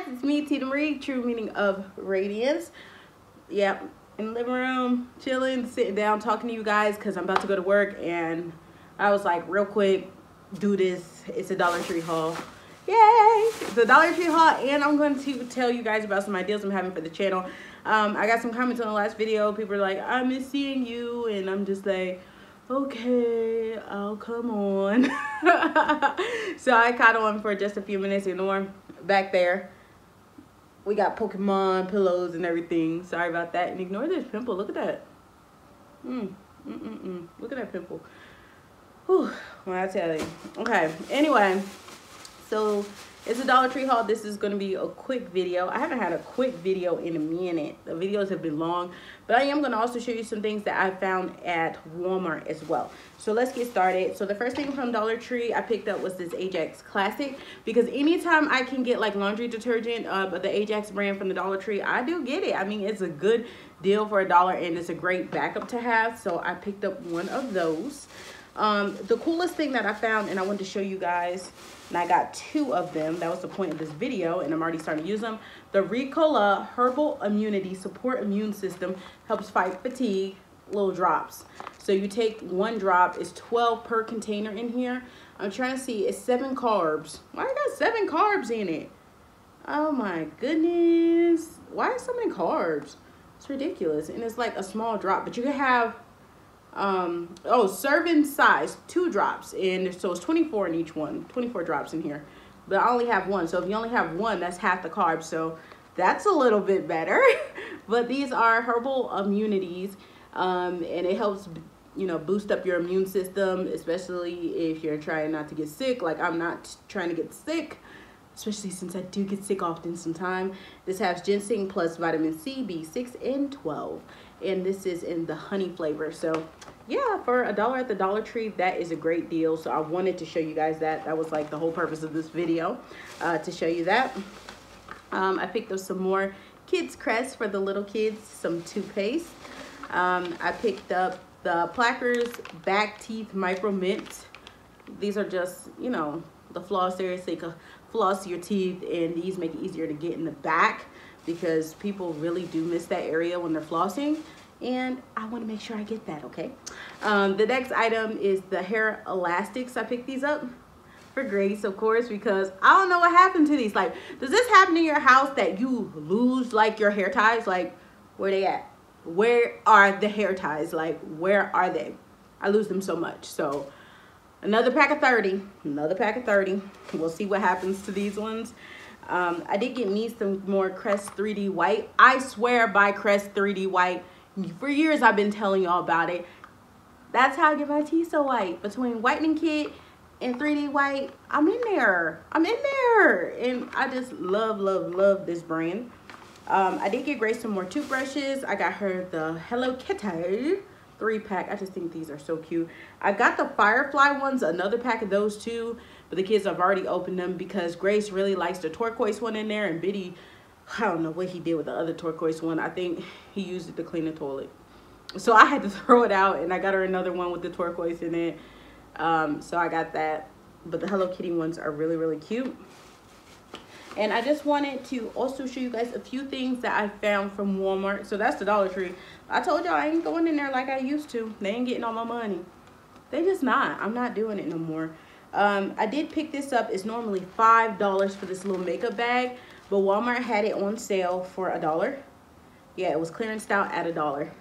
it's me, Tina Marie, true meaning of radiance. Yep, in the living room, chilling, sitting down, talking to you guys because I'm about to go to work, and I was like, real quick, do this. It's a Dollar Tree haul. Yay! It's a Dollar Tree haul, and I'm going to tell you guys about some ideas I'm having for the channel. I got some comments on the last video. People are like, I miss seeing you, and I'm just like, okay, I'll come on. So I caught on for just a few minutes. Ignore back there. We got Pokemon pillows and everything. Sorry about that. And ignore this pimple. Look at that. Look at that pimple. Whew. Well, I tell you. Okay. Anyway, so it's a Dollar Tree haul. This is going to be a quick video. I haven't had a quick video in a minute. The videos have been long, but I am going to also show you some things that I found at Walmart as well. So let's get started. So the first thing from Dollar Tree I picked up was this Ajax Classic, because anytime I can get like laundry detergent, the Ajax brand from the Dollar Tree, I do get it. I mean, it's a good deal for $1 and it's a great backup to have. So I picked up one of those. The coolest thing that I found, and I wanted to show you guys, and I got 2 of them. That was the point of this video, and I'm already starting to use them. The Ricola Herbal Immunity Support Immune System helps fight fatigue, little drops. So you take 1 drop, it's 12 per container in here. I'm trying to see, it's 7 carbs. Why I got 7 carbs in it? Oh my goodness. Why are so many carbs? It's ridiculous. And it's like a small drop, but you can have serving size 2 drops, and so it's 24 in each one, 24 drops in here, but I only have 1. So if you only have 1, that's half the carbs, so that's a little bit better. But these are herbal immunities, and it helps, you know, boost up your immune system, especially if you're trying not to get sick. Like, I'm not trying to get sick, especially since I do get sick often sometimes. This has ginseng plus vitamin C, B6, and 12, and this is in the honey flavor. So yeah, for $1 at the Dollar Tree, that is a great deal. So I wanted to show you guys that. That was like the whole purpose of this video, to show you that. I picked up some more Kids Crest for the little kids, some toothpaste. I picked up the Plackers Back Teeth Micro Mint. These are just, you know, the floss areas, so you can floss your teeth, and these make it easier to get in the back because people really do miss that area when they're flossing. And I want to make sure I get that, okay? The next item is the hair elastics. I picked these up for Grace, of course, because I don't know what happened to these. Like, does this happen in your house that you lose, like, your hair ties? Like, where they at? Where are the hair ties? Like, where are they? I lose them so much. So, another pack of 30. Another pack of 30. We'll see what happens to these ones. I did get me some more Crest 3D White. I swear by Crest 3D White. For years I've been telling y'all about it. That's how I get my teeth so white. Between whitening kit and 3D White, I'm in there. I'm in there. And I just love, love, love this brand. I did get Grace some more toothbrushes. I got her the Hello Kitty 3-pack. I just think these are so cute. I got the Firefly ones, another pack of those too. But the kids have already opened them because Grace really likes the turquoise one in there, and Biddy, I don't know what he did with the other turquoise one. I think he used it to clean the toilet. So I had to throw it out, and I got her another one with the turquoise in it. So I got that. But the Hello Kitty ones are really, really cute. And I just wanted to also show you guys a few things that I found from Walmart. So that's the Dollar Tree. I told y'all I ain't going in there like I used to. They ain't getting all my money. They just not. I'm not doing it no more. I did pick this up. It's normally $5 for this little makeup bag, but Walmart had it on sale for $1. Yeah, it was clearance out at $1.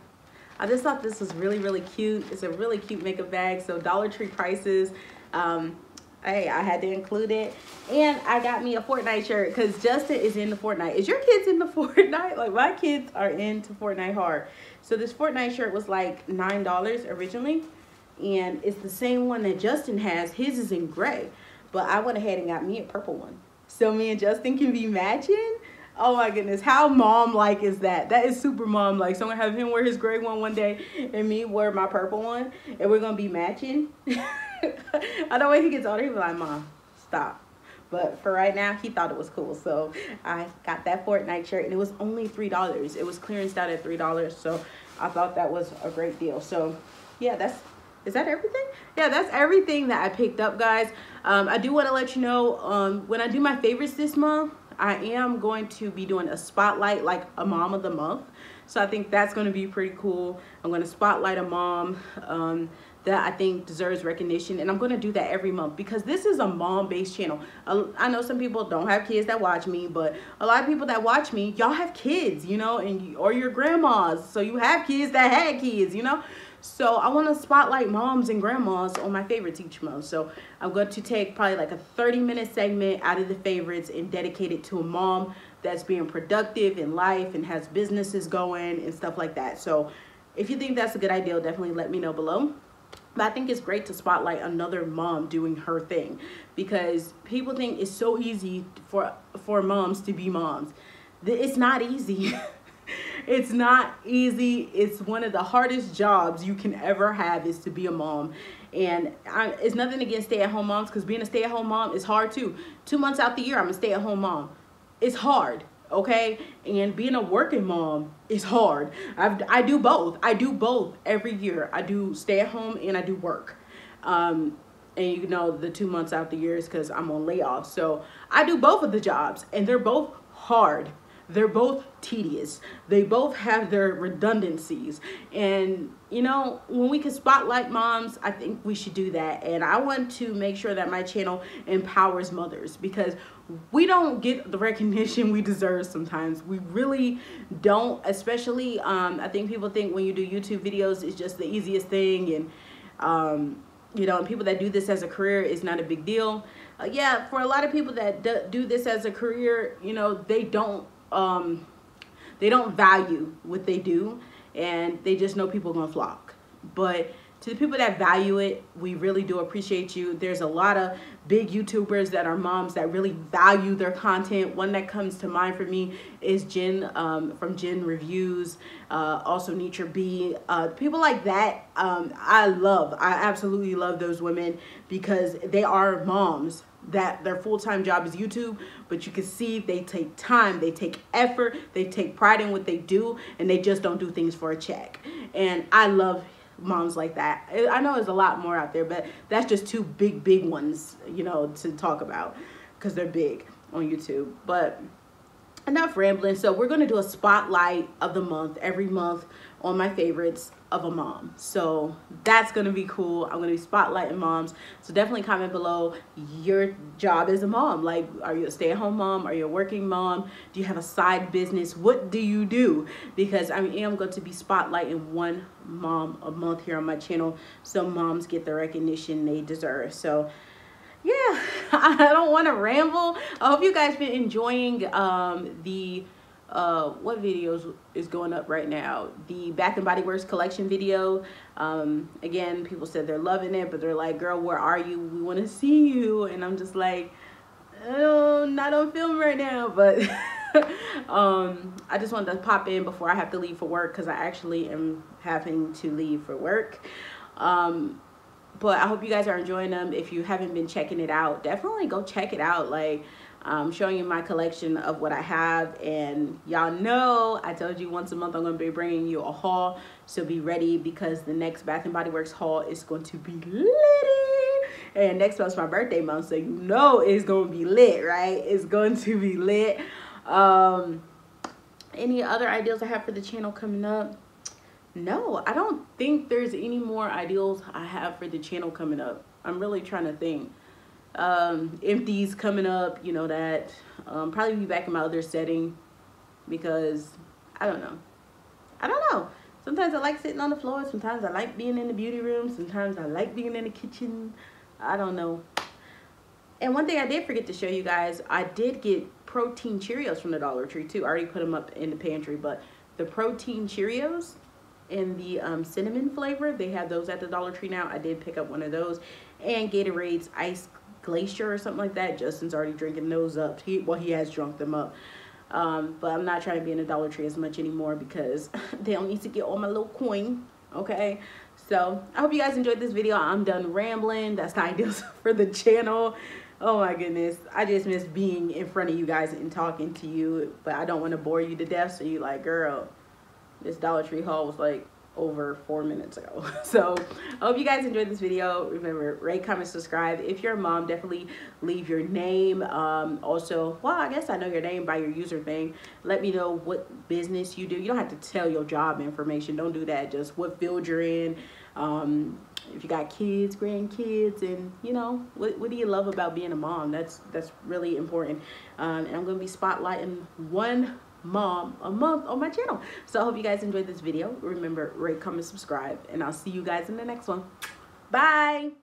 I just thought this was really, really cute. It's a really cute makeup bag. So Dollar Tree prices. Hey, I had to include it. And I got me a Fortnite shirt because Justin is into Fortnite. Is your kids into Fortnite? Like, my kids are into Fortnite hard. So this Fortnite shirt was like $9 originally. And it's the same one that Justin has. His is in gray. But I went ahead and got me a purple one. So me and Justin can be matching. Oh my goodness, how mom-like is that? That is super mom-like. So I'm gonna have him wear his gray one day and me wear my purple one, and we're gonna be matching. I know when he gets older, he'll be like, Mom, stop. But for right now, he thought it was cool. So I got that Fortnite shirt, and it was only $3. It was clearanced out at $3, so I thought that was a great deal. So yeah, is that everything? Yeah, that's everything that I picked up, guys. I do want to let you know, when I do my favorites this month, I am going to be doing a spotlight, like a mom of the month. So I think that's going to be pretty cool. I'm going to spotlight a mom that I think deserves recognition, and I'm going to do that every month because this is a mom-based channel. I know some people don't have kids that watch me, but a lot of people that watch me, y'all have kids, you know, and or your grandmas, so you have kids that had kids, you know. So I want to spotlight moms and grandmas on my favorites each month. So I'm going to take probably like a 30-minute segment out of the favorites and dedicate it to a mom that's being productive in life and has businesses going and stuff like that. So if you think that's a good idea, definitely let me know below. But I think it's great to spotlight another mom doing her thing, because people think it's so easy for moms to be moms. It's not easy. It's not easy. It's one of the hardest jobs you can ever have, is to be a mom. And it's nothing against stay-at-home moms, because being a stay-at-home mom is hard too. 2 months out the year, I'm a stay-at-home mom. It's hard, okay? And being a working mom is hard. I do both. I do both every year. I do stay-at-home and I do work. And you know, the 2 months out the year is because I'm on layoff. So I do both of the jobs, and they're both hard. They're both tedious. They both have their redundancies. And, you know, when we can spotlight moms, I think we should do that. And I want to make sure that my channel empowers mothers, because we don't get the recognition we deserve sometimes. We really don't, especially, I think people think when you do YouTube videos, it's just the easiest thing. And, you know, and people that do this as a career is not a big deal. Yeah, for a lot of people that do this as a career, you know, they don't value what they do, and they just know people are gonna flock. But to the people that value it, we really do appreciate you. There's a lot of big YouTubers that are moms that really value their content. One that comes to mind for me is Jen from Jen Reviews, also Nature B. People like that, I absolutely love those women, because they are moms that their full-time job is YouTube, but you can see they take time, they take effort, they take pride in what they do, and they just don't do things for a check. And I love moms like that. I know there's a lot more out there, but that's just two big ones, you know, to talk about, because they're big on YouTube. But enough rambling. So we're going to do a spotlight of the month every month on my favorites of a mom. So that's going to be cool. I'm going to be spotlighting moms. So definitely comment below your job as a mom. Like, are you a stay-at-home mom? Are you a working mom? Do you have a side business? What do you do? Because I am going to be spotlighting one mom a month here on my channel, so moms get the recognition they deserve. So yeah, I don't want to ramble. I hope you guys been enjoying what videos is going up right now, the Bath and Body Works collection video. Again, people said they're loving it, but they're like, girl, where are you? We want to see you. And I'm just like, oh, not on film right now. But I just wanted to pop in before I have to leave for work, because I actually am having to leave for work. But I hope you guys are enjoying them. If you haven't been checking it out, definitely go check it out. Like, I'm showing you my collection of what I have, and y'all know I told you once a month I'm going to be bringing you a haul, so be ready, because the next Bath and Body Works haul is going to be lit. And next month's my birthday month, so you know it's going to be lit, right? It's going to be lit. Any other ideas I have for the channel coming up? No, I don't think there's any more ideals I have for the channel coming up. I'm really trying to think. Empties coming up, you know, that probably be back in my other setting, because I don't know. Sometimes I like sitting on the floor, sometimes I like being in the beauty room, sometimes I like being in the kitchen. I don't know. And one thing I did forget to show you guys, I did get protein Cheerios from the Dollar Tree too. I already put them up in the pantry, but the protein Cheerios in the cinnamon flavor, they have those at the Dollar Tree now. I did pick up one of those. And Gatorade's Ice Glacier or something like that. Justin's already drinking those up. He has drunk them up. But I'm not trying to be in the Dollar Tree as much anymore, because they don't need to get all my little coin. Okay, so I hope you guys enjoyed this video. I'm done rambling. That's the ideas for the channel. Oh my goodness, I just miss being in front of you guys and talking to you, but I don't want to bore you to death. So you like, girl, this Dollar Tree haul was like over 4 minutes ago. So I hope you guys enjoyed this video. Remember, rate, comment, subscribe. If you're a mom, definitely leave your name. Also, well, I guess I know your name by your username. Let me know what business you do. You don't have to tell your job information. Don't do that. Just what field you're in. If you got kids, grandkids, and you know, what do you love about being a mom? That's really important. And I'm gonna be spotlighting one mom a month on my channel. So I hope you guys enjoyed this video. Remember, rate, comment, subscribe, and I'll see you guys in the next one. Bye.